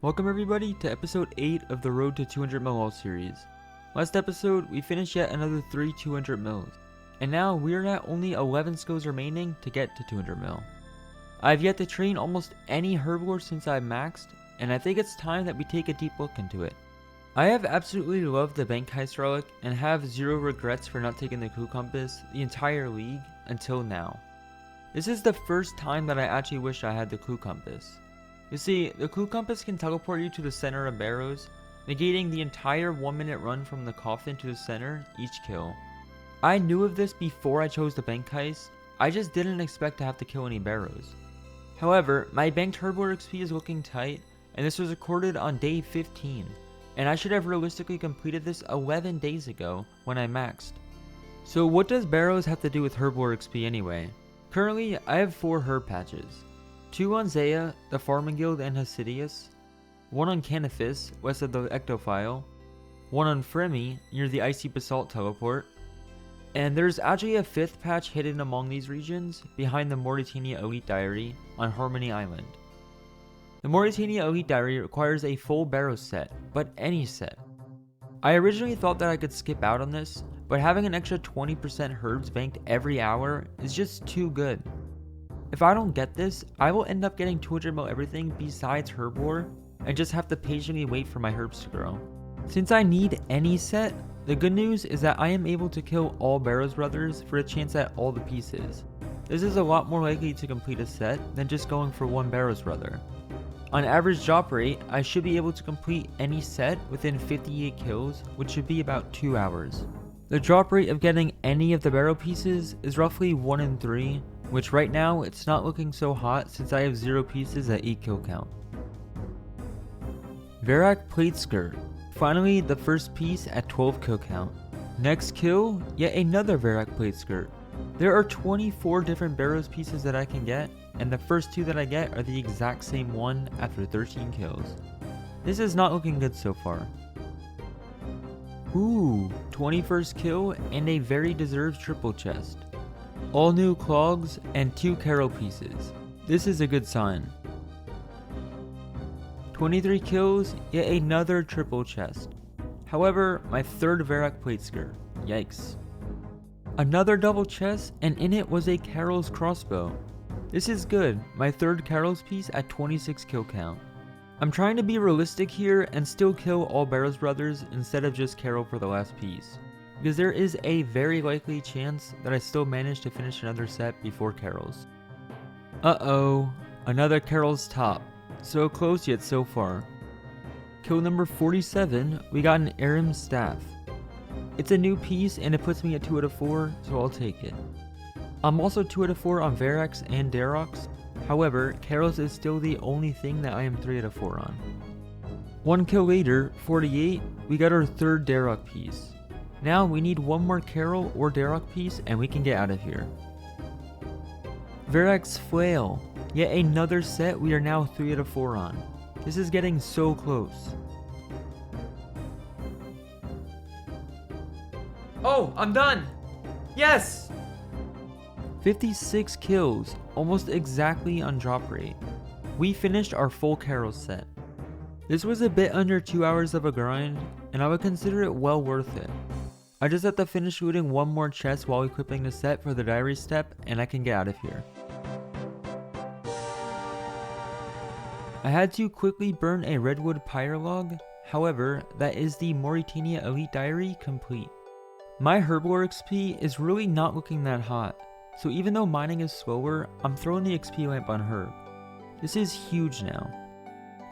Welcome everybody to episode 8 of the Road to 200 mil all series. Last episode, we finished yet another 3 200 mils, and now we are at only 11 skills remaining to get to 200 mil. I have yet to train almost any herbivore since I maxed, and I think it's time that we take a deep look into it. I have absolutely loved the bank heist relic and have zero regrets for not taking the clue compass the entire league until now. This is the first time that I actually wish I had the clue compass. You see, the clue compass can teleport you to the center of Barrows, negating the entire 1-minute run from the coffin to the center each kill. I knew of this before I chose the bank heist, I just didn't expect to have to kill any Barrows. However, my banked herbivore XP is looking tight, and this was recorded on day 15, and I should have realistically completed this 11 days ago when I maxed. So what does Barrows have to do with herbivore XP anyway? Currently, I have 4 herb patches. 2 on Zaya, the Farming Guild and Hasidius, 1 on Canifis, west of the Ectophile, 1 on Fremi, near the Icy Basalt teleport, and there's actually a 5th patch hidden among these regions, behind the Morytania Elite Diary on Harmony Island. The Morytania Elite Diary requires a full Barrows set, but any set. I originally thought that I could skip out on this, but having an extra 20% herbs banked every hour is just too good. If I don't get this, I will end up getting 200 mil everything besides herbivore and just have to patiently wait for my herbs to grow. Since I need any set, the good news is that I am able to kill all Barrows brothers for a chance at all the pieces. This is a lot more likely to complete a set than just going for one Barrows brother. On average drop rate, I should be able to complete any set within 58 kills, which should be about 2 hours. The drop rate of getting any of the Barrow pieces is roughly 1 in 3, which right now it's not looking so hot since I have 0 pieces at 8 kill count. Verak Plate Skirt. Finally the first piece at 12 kill count. Next kill, yet another Verak Plate Skirt. There are 24 different Barrows pieces that I can get, and the first 2 that I get are the exact same one after 13 kills. This is not looking good so far. Ooh, 21st kill and a very deserved triple chest. All new clogs and 2 Carol pieces. This is a good sign. 23 kills, yet another triple chest. However, my 3rd Verak Plate Skirt. Yikes. Another double chest, and in it was a Carol's crossbow. This is good, my 3rd Carol's piece at 26 kill count. I'm trying to be realistic here and still kill all Barrows brothers instead of just Carol for the last piece, because there is a very likely chance that I still manage to finish another set before Carol's. Uh-oh, another Carol's top. So close yet so far. Kill number 47, we got an Aram staff. It's a new piece and it puts me at 2 out of 4, so I'll take it. I'm also 2 out of 4 on Verax and Darox, however, Carol's is still the only thing that I am 3 out of 4 on. 1 kill later, 48, we got our 3rd Darok piece. Now we need 1 more Carol or Darok piece and we can get out of here. Verax Flail. Yet another set we are now 3 out of 4 on. This is getting so close. Oh, I'm done! Yes! 56 kills, almost exactly on drop rate. We finished our full Carol set. This was a bit under 2 hours of a grind, and I would consider it well worth it. I just have to finish looting 1 more chest while equipping the set for the diary step, and I can get out of here. I had to quickly burn a redwood pyre log, however, that is the Morytania Elite Diary complete. My herbivore XP is really not looking that hot, so even though mining is slower, I'm throwing the XP lamp on herb. This is huge now.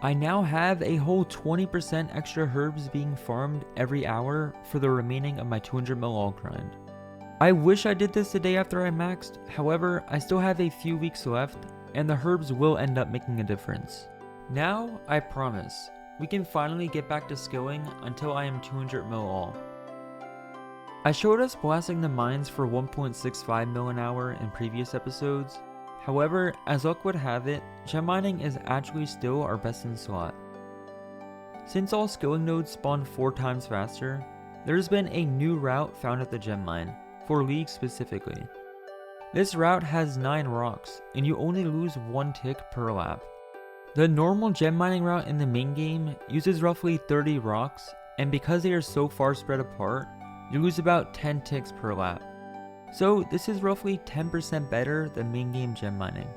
I now have a whole 20% extra herbs being farmed every hour for the remaining of my 200 mil all grind. I wish I did this the day after I maxed, however, I still have a few weeks left, and the herbs will end up making a difference. Now, I promise, we can finally get back to skilling until I am 200 mil all. I showed us blasting the mines for 1.65 mil an hour in previous episodes, however, as luck would have it, gem mining is actually still our best in slot. Since all skilling nodes spawn 4 times faster, there has been a new route found at the gem mine, for League specifically. This route has 9 rocks, and you only lose 1 tick per lap. The normal gem mining route in the main game uses roughly 30 rocks, and because they are so far spread apart, you lose about 10 ticks per lap. So this is roughly 10% better than main game gem mining.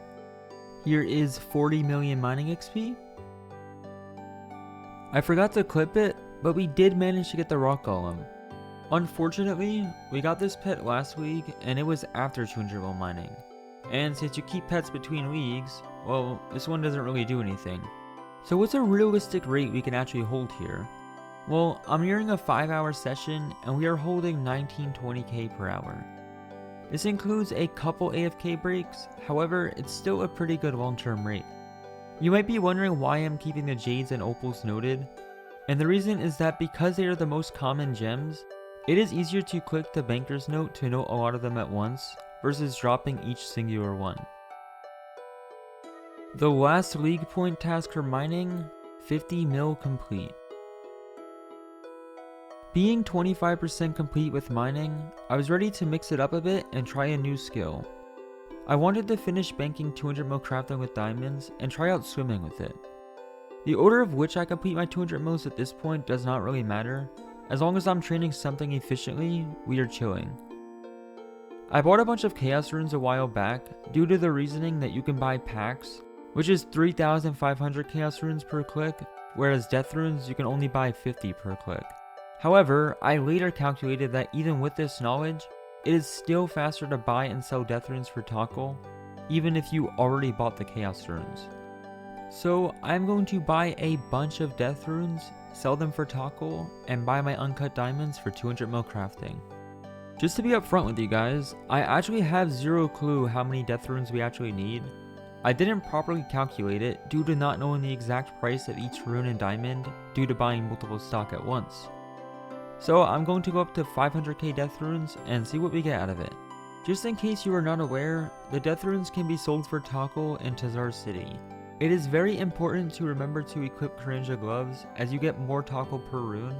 Here is 40 million mining XP. I forgot to clip it, but we did manage to get the rock golem. Unfortunately, we got this pet last week and it was after 200 mil mining. And since you keep pets between leagues, well, this one doesn't really do anything. So what's a realistic rate we can actually hold here? Well, I'm nearing a 5-hour session and we are holding 1920k per hour. This includes a couple AFK breaks, however, it's still a pretty good long-term rate. You might be wondering why I'm keeping the Jades and Opals noted, and the reason is that because they are the most common gems, it is easier to click the banker's note to note a lot of them at once, versus dropping each singular one. The last league point task for mining, 50 mil complete. Being 25% complete with mining, I was ready to mix it up a bit and try a new skill. I wanted to finish banking 200 mil crafting with diamonds and try out swimming with it. The order of which I complete my 200 mils at this point does not really matter, as long as I'm training something efficiently, we are chilling. I bought a bunch of chaos runes a while back due to the reasoning that you can buy packs, which is 3,500 chaos runes per click, whereas death runes you can only buy 50 per click. However, I later calculated that even with this knowledge, it is still faster to buy and sell death runes for Tackle, even if you already bought the chaos runes. So I'm going to buy a bunch of death runes, sell them for Tackle, and buy my uncut diamonds for 200 mil crafting. Just to be upfront with you guys, I actually have zero clue how many death runes we actually need. I didn't properly calculate it due to not knowing the exact price of each rune and diamond due to buying multiple stock at once. So I'm going to go up to 500k death runes and see what we get out of it. Just in case you are not aware, the death runes can be sold for Tackle in Tazar City. It is very important to remember to equip Karanja gloves as you get more Tackle per rune,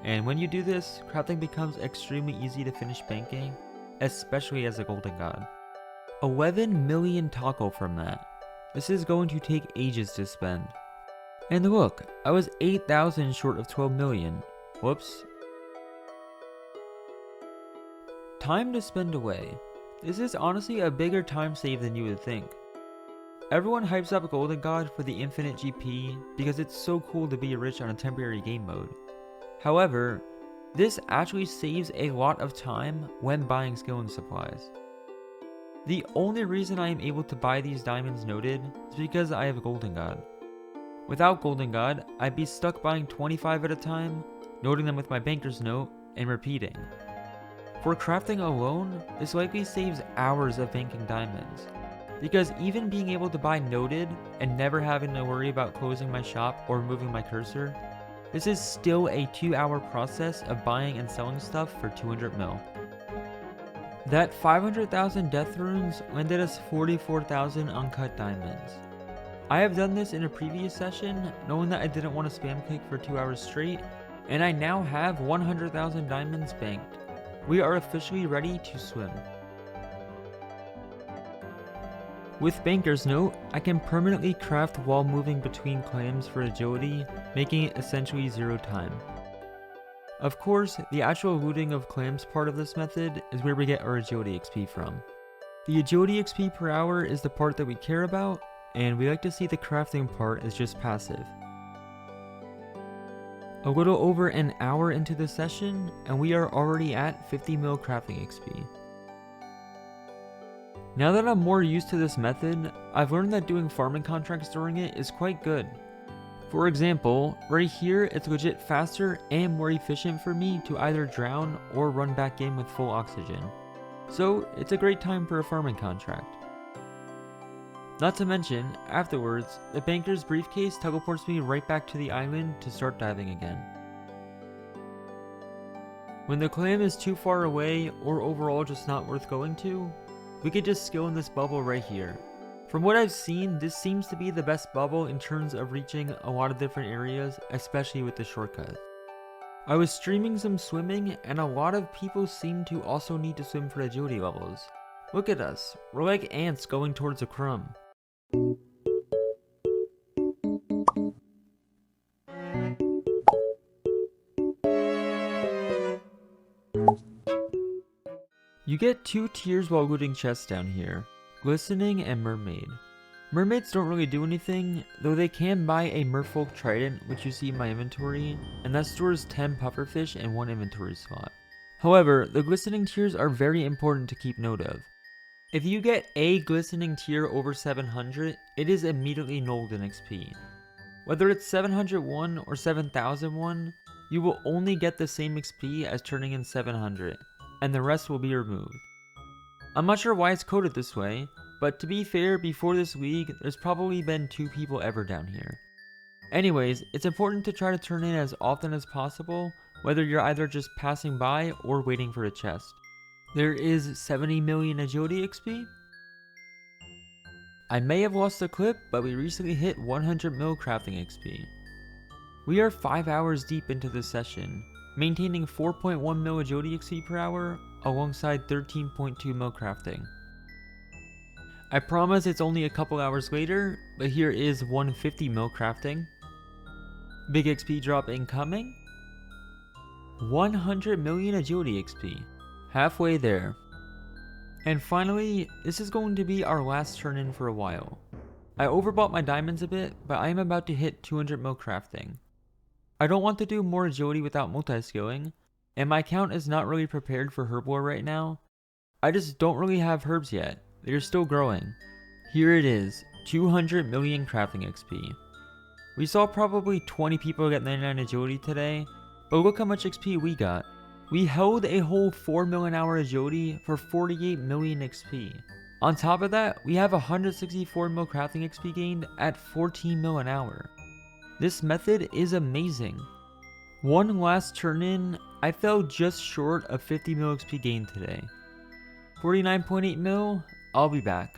and when you do this, crafting becomes extremely easy to finish banking, especially as a golden god. 11 million Tackle from that. This is going to take ages to spend. And look, I was 8,000 short of 12 million. Whoops. Time to spend away. This is honestly a bigger time save than you would think. Everyone hypes up Golden God for the infinite GP because it's so cool to be rich on a temporary game mode. However, this actually saves a lot of time when buying skilling supplies. The only reason I am able to buy these diamonds noted is because I have Golden God. Without Golden God, I'd be stuck buying 25 at a time, noting them with my banker's note, and repeating. For crafting alone, this likely saves hours of banking diamonds, because even being able to buy noted and never having to worry about closing my shop or moving my cursor, this is still a 2-hour process of buying and selling stuff for 200 mil. That 500,000 death runes landed us 44,000 uncut diamonds. I have done this in a previous session, knowing that I didn't want to spam click for 2 hours straight, and I now have 100,000 diamonds banked. We are officially ready to swim. With Banker's Note, I can permanently craft while moving between clams for agility, making it essentially 0 time. Of course, the actual looting of clams part of this method is where we get our agility XP from. The agility XP per hour is the part that we care about, and we like to see the crafting part as just passive. A little over an hour into the session, and we are already at 50 mil crafting XP. Now that I'm more used to this method, I've learned that doing farming contracts during it is quite good. For example, right here it's legit faster and more efficient for me to either drown or run back in with full oxygen. So it's a great time for a farming contract. Not to mention, afterwards, the banker's briefcase teleports me right back to the island to start diving again. When the clam is too far away or overall just not worth going to, we could just skill in this bubble right here. From what I've seen, this seems to be the best bubble in terms of reaching a lot of different areas, especially with the shortcut. I was streaming some swimming and a lot of people seem to also need to swim for agility levels. Look at us, we're like ants going towards a crumb. You get 2 tiers while looting chests down here, Glistening and Mermaid. Mermaids don't really do anything, though they can buy a Merfolk Trident, which you see in my inventory, and that stores 10 pufferfish in 1 inventory slot. However, the Glistening tiers are very important to keep note of. If you get a Glistening tier over 700, it is immediately nulled in XP. Whether it's 701 or 7001, you will only get the same XP as turning in 700, and the rest will be removed. I'm not sure why it's coded this way, but to be fair, before this league, there's probably been 2 people ever down here. Anyways, it's important to try to turn in as often as possible, whether you're either just passing by or waiting for a chest. There is 70 million agility XP. I may have lost the clip, but we recently hit 100 mil crafting XP. We are 5 hours deep into this session, maintaining 4.1 mil agility XP per hour alongside 13.2 mil crafting. I promise it's only a couple hours later, but here is 150 mil crafting. Big XP drop incoming. 100 million agility XP. Halfway there. And finally, this is going to be our last turn in for a while. I overbought my diamonds a bit, but I am about to hit 200 mil crafting. I don't want to do more agility without multi-skilling, and my account is not really prepared for herb lore right now. I just don't really have herbs yet. They're still growing. Here it is, 200 million crafting XP. We saw probably 20 people get 99 agility today, but look how much XP we got. We held a whole 4 mil an hour agility for 48 million XP. On top of that, we have 164 mil crafting XP gained at 14 mil an hour. This method is amazing. One last turn in, I fell just short of 50 mil XP gained today. 49.8 mil, I'll be back.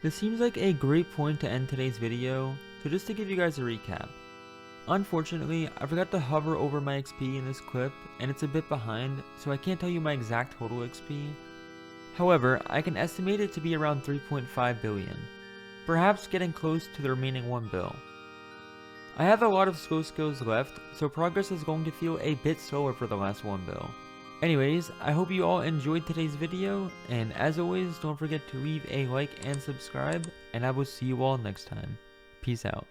This seems like a great point to end today's video, so just to give you guys a recap. Unfortunately, I forgot to hover over my XP in this clip, and it's a bit behind, so I can't tell you my exact total XP. However, I can estimate it to be around 3.5 billion, perhaps getting close to the remaining 1 bill. I have a lot of slow skills left, so progress is going to feel a bit slower for the last 1 bill. Anyways, I hope you all enjoyed today's video, and as always, don't forget to leave a like and subscribe, and I will see you all next time. Peace out.